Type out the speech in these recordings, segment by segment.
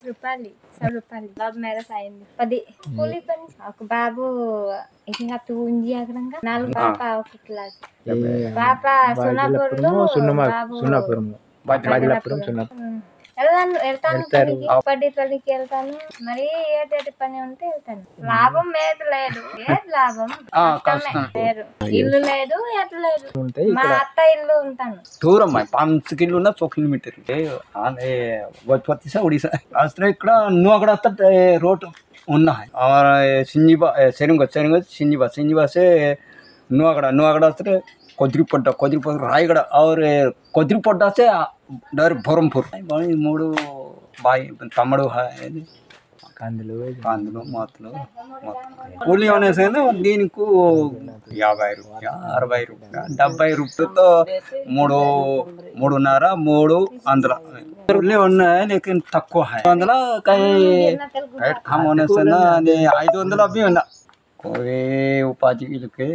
రూపాయలు 100 love marriage అయింది 10 కూలి పని ఒక బాబు ఇంకా తూంజి అక్కడ 4 పాప ఒక క్లాస్ పాప సోనాపూర్లో బాబు వెళ్తాను పనికి వెళ్తాను మరి ఏటి పని ఉంటే వెళ్తాను లాభం ఏది లేదు ఏది లాభం లేదు ఇల్లు లేదు ఎటు లేదు మా అత్త ఇల్లు ఉంటాను దూరం 5 किलोमीटर 100 किलोमीटर गजपति से उड़ीसा रास्ते ఇక్కడ నువ్వు అక్కడ వస్తే రోడ్ ఉన్నాయి और सिंजीबा सिंजीबा से నువ్వు అక్కడ వస్తే కొద్దిపట్ట రాయగడ और కొద్దిపట్ట से डायरेक्ट बरमपुर మూడు బాయ్ తమ్ముడు కందులు మొత్తలు కూలీ అనేసి దీనికి 50 రూపాయలు 60 రూపాయలు 70 రూపాయలతో 3.5 అందులో ఉన్నాయి लेकिन తక్కువ అందులో रेट कम होने से ना 500 अभी है ना कोई उपाधि के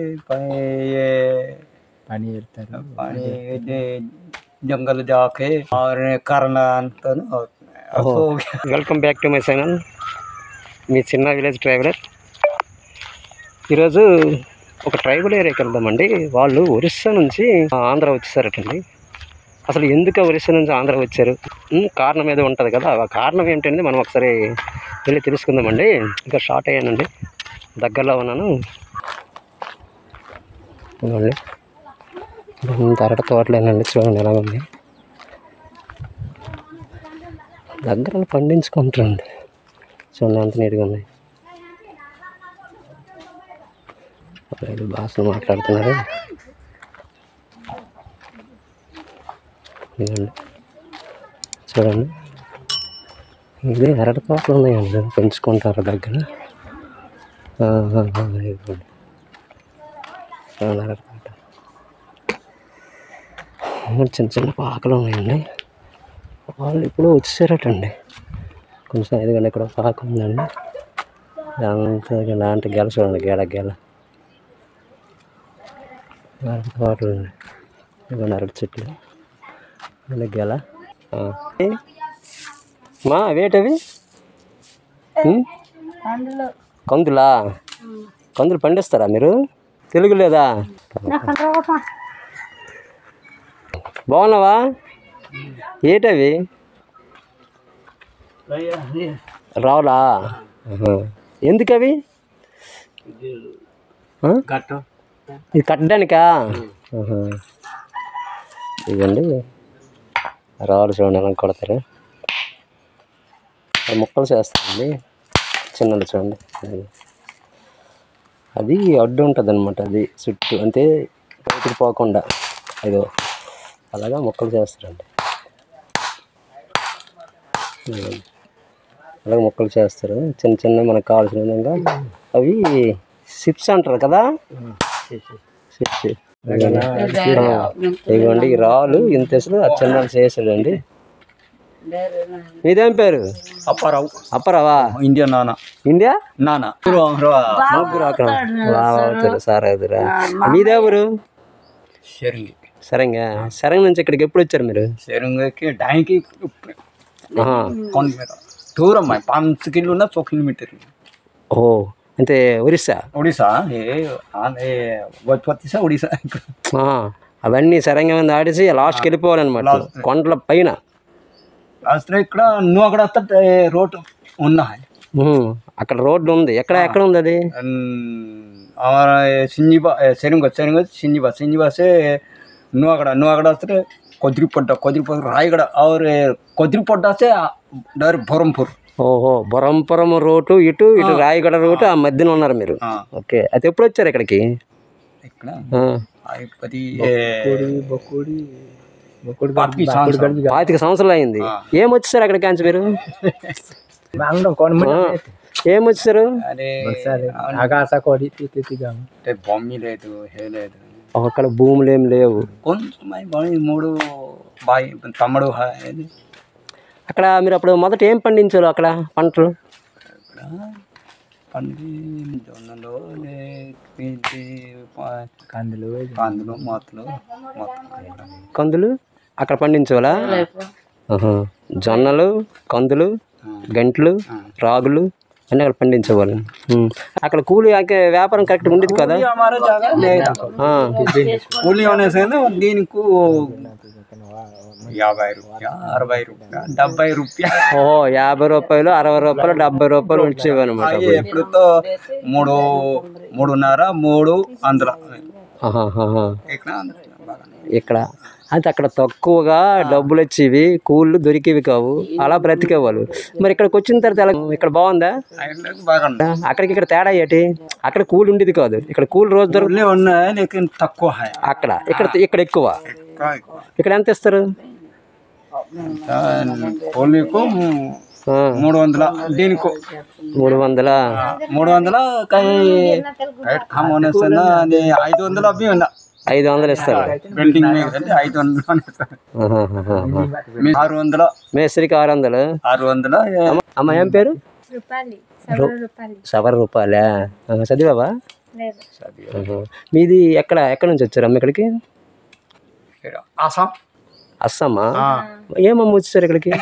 पानी जंगल जाके और करना welcome back to my channel మీ చిన్న విలేజ్ ట్రావెలర్. ఈరోజు ఒక ట్రైబల్ ఏరియాకి వెళ్దామండి. వాళ్ళు ఒరిస్సా నుంచి ఆంధ్ర వచ్చేసారటండి. అసలు ఎందుకు ఒరిస్సా నుంచి ఆంధ్ర వచ్చారు, కారణం ఏదో ఉంటుంది కదా, ఆ కారణం ఏంటంటే మనం ఒకసారి వెళ్ళి తెలుసుకుందామండి. ఇంకా షార్ట్ అయ్యానండి, దగ్గరలో ఉన్నాను. అరటి తోటలేనండి, చూడండి ఎలా ఉంది. దగ్గర పండించుకుంటారండి, చూడండి ఎంత నీట్గా ఉన్నాయి. రైతు భాషను మాట్లాడుతున్నారు. చూడండి, ఇది అరటి తోటలు ఉన్నాయండి, పెంచుకుంటారు దగ్గర. చూడండి అరటి తోట, చిన్న చిన్న పాకలు ఉన్నాయండి. వాళ్ళు ఇప్పుడు వచ్చేసారటండి. కొంచెం ఎదుగుండి, ఇక్కడ పాక ఉందండి. అంతా ఇలాంటి గెల చూడండి, గెల అరటి తోటలు అండి. ఇదిగోండి అరటి చెట్లు, గెల. మా వేటవి కందులా? కందులు పండిస్తారా మీరు? తెలుగు లేదా? బాగున్నావా? ఏటవి రావులా? ఎందుకు అవి? ఇది కట్టడానికా? ఇదండి రావులు, చూడండి ఎలా కొడతారు. ముక్కలు చేస్తారండి, చిన్నది చూడండి. అది అడ్డు ఉంటుంది అనమాట, అది చుట్టూ అంటే బయటకు పోకుండా అదో అలాగా మొక్కలు చేస్తారండి. అలాగే మొక్కలు చేస్తారు చిన్న చిన్న మనకు కావాల్సిన విధంగా. అవి సిప్స్ అంటారు కదా, సిప్స్. ఇదిగోండి ఈ రాళ్ళు ఇంత చిన్న చేసాడండి. మీదేం పేరు? అప్పారావు. అప్పారావా? ఇండియా నాన్న. ఇండియా నాన్న సార్ ఎదురా. మీదేవరు? షెరింగి. సరంగా. సరంగ నుంచి ఇక్కడికి ఎప్పుడు వచ్చారు మీరు? షెరింగికి డాంకి దూరం 5 किलोमीटर 100 किलोमीटर. ఓ అంటే ఒరిస్సా? ఉడిసా గజపతి से ఉడిసా. అవన్నీ సరంగా మంది ఆడేసి లాస్ట్కి వెళ్ళిపోవాలన్నమాట, కొండల పైన. రాస్త్రే ఇక్కడ నువ్వు అక్కడ వస్తే రోడ్ ఉన్నాయి. అక్కడ రోడ్డు ఉంది. ఎక్కడ ఉంది అది? सिंजीबा से నువ్వు అక్కడ వస్తే కొద్దిపట్ట రాయగడ और కొద్దిపట్ట से डायरेक्ट बरमपुर. ఓహో, బరంపురం రోడ్డు ఇటు రాయగడ రోడ్డు, ఆ మధ్యన ఉన్నారు మీరు. ఓకే, అయితే ఎప్పుడు వచ్చారు ఇక్కడికి? ఇక్కడ 25 సంవత్సరాలు అయింది. ఏం వచ్చేసారు అక్కడికి కాంచి మీరు? ఏం వచ్చేసారు? భూమి లేదు, లేదు. అక్కడ భూములు ఏం లేవు. కొంచెం 3 బాయ్ తమ్ముడు. అక్కడ మీరు అప్పుడు మొదట ఏం పండించారు అక్కడ పంటలు? జొన్నలు, కందులు మొత్తలు. కందులు అక్కడ పండించాలా? జొన్నలు, కందులు, గంటలు రాగులు అన్నీ అక్కడ పండించేవాళ్ళు. అక్కడ కూలి వ్యాపారం కరెక్ట్గా ఉండేది కదా. కూలి हमारा ज्यादा नहीं था కూలి होने से ना దీనికి 50 రూపాయలు 60 రూపాయలు 70 రూపాయలు. ఓహో 50 రూపాయలు 60 రూపాయలు 70 రూపాయలు వచ్చేవి అనమాట. ఎప్పుడుతో 3.5 అందులో ఇక్కడ అంటే అక్కడ తక్కువగా డబ్బులు వచ్చేవి, కూళ్ళు దొరికేవి కావు, అలా బ్రతికేవాళ్ళు. మరి ఇక్కడికి వచ్చిన తర్వాత ఇక్కడ బాగుందా? అక్కడికి ఇక్కడ తేడా ఏంటి? అక్కడ కూలి ఉండేది కాదు, ఇక్కడ కూలి రోజు దొరుకుతుంది తక్కువ. అక్కడ ఇక్కడ ఎక్కువ. ఇక్కడ ఎంత ఇస్తారు? 300 దీనికి 300 500 అవి ఉన్నా 500 ఇస్తారు. బిల్డింగ్ మీద 500 మేస్త్రికి 600. అమ్మ ఏం పేరు? సవర రూపాయలే. చదివావా? మీది ఎక్కడ నుంచి వచ్చారు అమ్మ ఇక్కడికి? అస్సామా? ఏమమ్మ వచ్చారు ఇక్కడికి?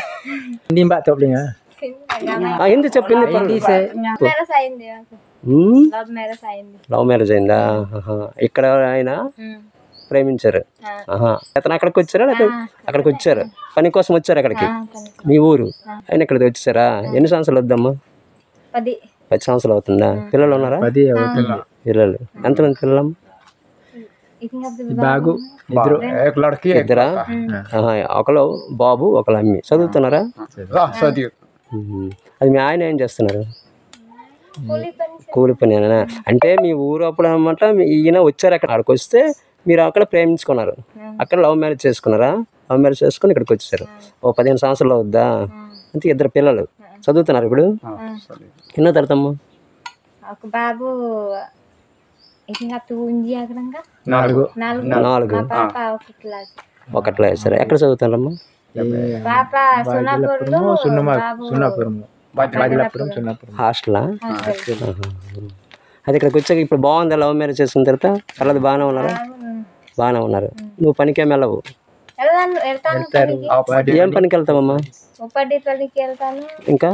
ఎందుకు చెప్పింది? లవ్ మ్యారేజ్ అయిందా? ఇక్కడ ఆయన ప్రేమించారు. అతను అక్కడికి వచ్చారా? అక్కడికి వచ్చారు, పని కోసం వచ్చారు అక్కడికి. మీ ఊరు ఆయన ఇక్కడికి వచ్చారా? ఎన్ని సంవత్సరాలు వద్దమ్మా? 10 సంవత్సరాలు అవుతుందా? పిల్లలు ఉన్నారా? పిల్లలు ఎంతమంది పిల్లలు? ఇద్దరా? ఒకళ్ళు బాబు ఒకళ్ళు అమ్మి. చదువుతున్నారా? అది మీ ఆయన ఏం చేస్తున్నారు? కూలి పని. అంటే మీ ఊరు అప్పుడు అన్నమాట ఈయన వచ్చారు అక్కడికి వస్తే మీరు అక్కడ ప్రేమించుకున్నారు, అక్కడ లవ్ మ్యారేజ్ చేసుకున్నారా? లవ్ మ్యారేజ్ చేసుకుని ఇక్కడికి వచ్చేసారు. 15 సంవత్సరాలు అవుద్దా? అంటే 2 పిల్లలు చదువుతున్నారు ఇప్పుడు. ఎన్నో తరగతమ్మా? ఒక బాబు 4. ఒకట్లో వేసారా? ఎక్కడ చదువుతారమ్మా? హాస్టలా? అది ఇక్కడికి వచ్చాక ఇప్పుడు బాగుందా? లవ్ మ్యారేజ్ చేసుకున్న తర్వాత పిల్లలు బాగానే ఉన్నారా? బాగానే ఉన్నారు. నువ్వు పనికేం వెళ్ళవు? ఏం పనికి వెళ్తావమ్మా? ఇంకా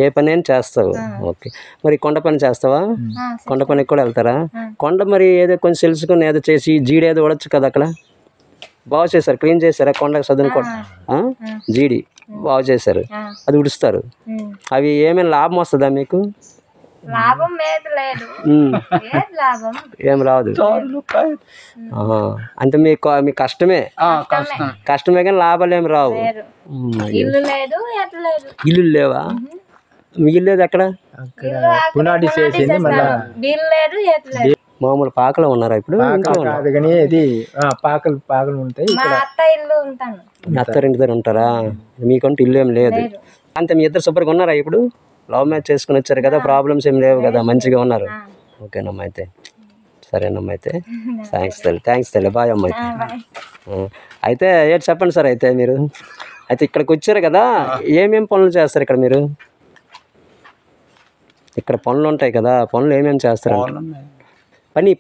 ఏ పని అయినా చేస్తావు. ఓకే. మరి కొండ పని చేస్తావా? కొండ పనికి కూడా వెళ్తారా? కొండ మరి ఏదో కొంచెం తెలుసుకొని ఏదో చేసి జీడి ఏదో ఉడచ్చు కదా అక్కడ. బాగా చేశారు, క్లీన్ చేశారా కొండ సదును? జీడి బాగా చేశారు, అది ఉడుస్తారు. అవి ఏమైనా లాభం వస్తుందా మీకు? ఏం రాదు. అంటే మీ కష్టమే కానీ లాభాలు ఏమి రావు. ఇల్లు లేవా? మీ ఇల్లు లేదు ఎక్కడ? మామూలు పాకలో ఉన్నారా ఇప్పుడు? అత్తారింటి దగ్గర ఉంటారా? మీకంటూ ఇల్లు ఏం లేదు. అంతే, మీ ఇద్దరు శుభ్రంగా ఉన్నారా ఇప్పుడు? లవ్ మ్యారేజ్ చేసుకుని వచ్చారు కదా, ప్రాబ్లమ్స్ ఏం లేవు కదా, మంచిగా ఉన్నారు. ఓకేనమ్మా అయితే, సరేనమ్మా అయితే. థ్యాంక్స్ తల్లి. బాయ్ అమ్మ అయితే. అయితే ఏంటి చెప్పండి సార్. అయితే మీరు అయితే ఇక్కడికి వచ్చారు కదా, ఏమేమి పనులు చేస్తారు ఇక్కడ మీరు? ఇక్కడ పనులు ఉంటాయి కదా, పనులు ఏమేమి చేస్తారు? పని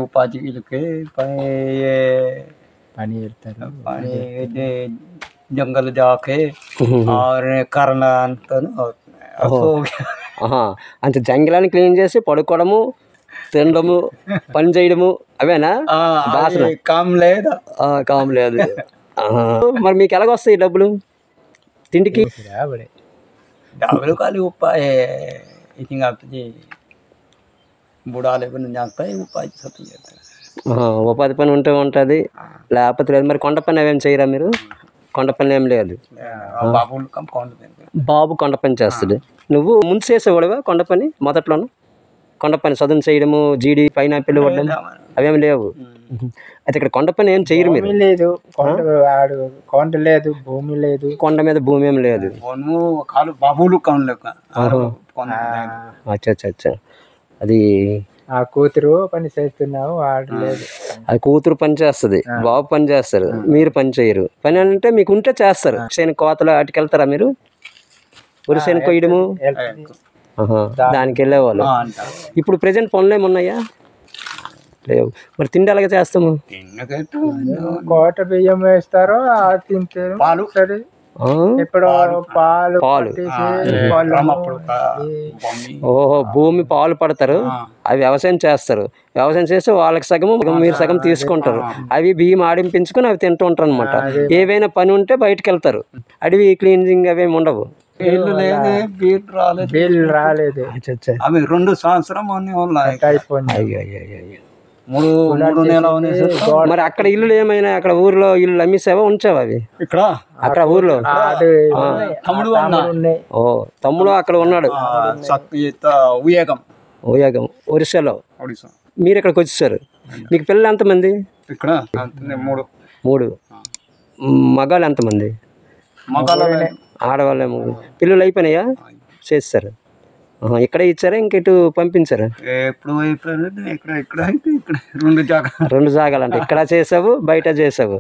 ఉపాధికి जंगल जाके और करना అంత జంగలాన్ని క్లీన్ చేసి పడుకోవడము, తినడము, పని చేయడము అవేనా? కామ్ లేదు. మరి మీకు ఎలాగొస్తాయి డబ్బులు తిండికి? డబ్బులు కానీ ఉపాధి బుడాలు ఉపాధి ఉపాధి పని ఉంటే ఉంటుంది, లేకపోతే లేదు. మరి కొండ పని అవేం చేయరా మీరు? కొండ పని ఏం లేదు. బాబు కొండ పని చేస్తాడు. నువ్వు ముందు చేసేవాడువా కొండ పని? మొదట్లోనూ కొండ పని చదువు చేయడము, జీడి పైనాపిల్ ఇవ్వడం అవేమి లేవు. అయితే ఇక్కడ కొండ పని ఏం చేయరు మీరు? లేదు, కొండ లేదు, భూమి లేదు. కొండ మీద భూమి ఏం లేదు. అచ్చా. అది కూతురు పని చేస్తున్నావు, ఆడలేదు. అది కూతురు పని చేస్తుంది, బాబు పని చేస్తారు, మీరు పని చేయరు. పని అంటే మీకు ఉంటే చేస్తారు. శని కోతలు వాటికి వెళ్తారా మీరు? వరిసేను కొయ్యడము దానికి వెళ్ళేవాళ్ళు. ఇప్పుడు ప్రెజెంట్ పనులు ఏమున్నాయా? లేవు. మరి తిండి ఎలాగ చేస్తాము? తిన్నకైతే కోట బియ్యం వేస్తారో తింటారు పాలు. సరే ఆ? ఇప్పుడు పాలు పాలు. పట్టేసి అప్పుడు బొమ్మి. ఓహో, భూమి పాలు పడతారు, అవి వ్యవసాయం చేస్తారు. వ్యవసాయం చేస్తే వాళ్ళకి సగము మీరు సగం తీసుకుంటారు. అవి బియ్యం ఆడింపించుకొని అవి తింటూ ఉంటారు అనమాట. ఏవైనా పని ఉంటే బయటకు వెళ్తారు. అడవి క్లీనింగ్ అవేమి ఉండవు. బిల్లు లేదు, బిల్ రాలేదు అవి 2 సంవత్సరం అయిపోయింది. అయ్యో అయ్యో అయ్యో. 3 నెలలు. మరి అక్కడ ఇల్లు ఏమైనా, అక్కడ ఊర్లో ఇల్లు అమ్మేసావా, ఉంచావా అవి ఇక్కడ అక్కడ ఊర్లో? తమ్ముడు ఓ, తమ్ముడు అక్కడ ఉన్నాడు. ఊయగం ఒరిస్సాలో. మీరు ఇక్కడికి వచ్చేసారు. మీకు పిల్లలు ఎంతమంది? ఇక్కడ 3 మగాళ్ళు ఎంతమంది? ఆడవాళ్ళేమో. పిల్లలు అయిపోయినాయా? చేస్తారు. ఇక్కడే ఇచ్చారా, ఇంకెటు పంపించారా? ఎప్పుడు ఇక్కడ 2 జాగాలంటే ఇక్కడ చేసావు, బయట చేసావు.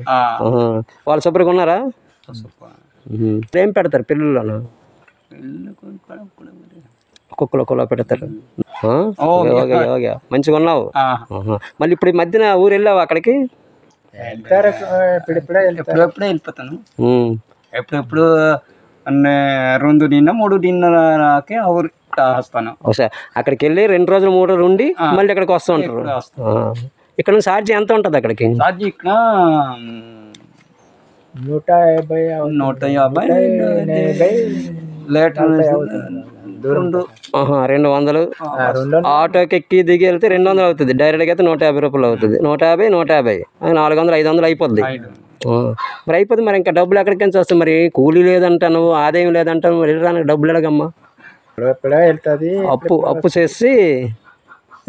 వాళ్ళు శుభ్రంగా ఉన్నారా? ఏం పెడతారు పిల్లలను? కుక్కలు కుల పెడతారు. మంచిగా ఉన్నావు. మళ్ళీ ఇప్పుడు ఈ మధ్యన ఊరు వెళ్ళావు అక్కడికి? ఎప్పుడెప్పుడే వెళ్ళిపోతాను. ఎప్పుడెప్పుడు 2 నిన్న 3 నిన్నకే వస్తాను. అక్కడికి వెళ్ళి 2 రోజులు 3 రోజులు ఉండి మళ్ళీ ఇక్కడికి వస్తూ ఉంటారు. ఇక్కడ నుంచి ఛార్జీ ఎంత ఉంటుంది అక్కడికి? ఛార్జీ ఇక్కడ 150 లేట్ 200. ఆటోకి ఎక్కి దిగి వెళ్తే 200 అవుతుంది. డైరెక్ట్గా అయితే 150 రూపాయలు అవుతుంది. 150 400 500 అయిపోద్ది. మరి అయిపోతుంది. మరి ఇంకా డబ్బులు ఎక్కడికి నుంచి వస్తాయి? మరి కూలీ లేదంటాను, ఆదాయం లేదంటాను, మరి వెళ్ళడానికి డబ్బులు ఎలాగమ్మా? అప్పు చేసి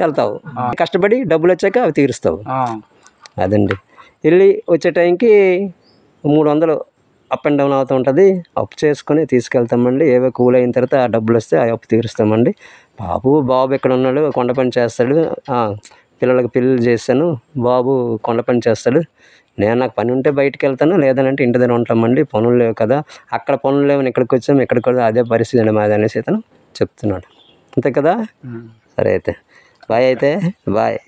వెళ్తావు. కష్టపడి డబ్బులు వచ్చాక అవి తీరుస్తావు. అదండి. వెళ్ళి వచ్చే టైంకి 300 అప్ అండ్ డౌన్ అవుతూ ఉంటుంది. అప్పు చేసుకొని తీసుకెళ్తామండి. ఏవో కూల్ అయిన తర్వాత ఆ డబ్బులు వస్తే ఆ అప్పు తీరుస్తామండి. బాబు ఎక్కడ ఉన్నాడు? కొండ పని చేస్తాడు. పిల్లలకు పెళ్ళిళ్ళు చేశాను. బాబు కొండ పని చేస్తాడు. నాకు పని ఉంటే బయటకు వెళ్తాను, లేదనంటే ఇంటి దగ్గర ఉంటామండి. పనులు లేవు కదా, అక్కడ పనులు లేవని ఇక్కడికి వచ్చాము, ఇక్కడికి కూడా అదే పరిస్థితి అండి మాది అనేసి అతను చెప్తున్నాడు. అంతే కదా? సరే అయితే బాయ్.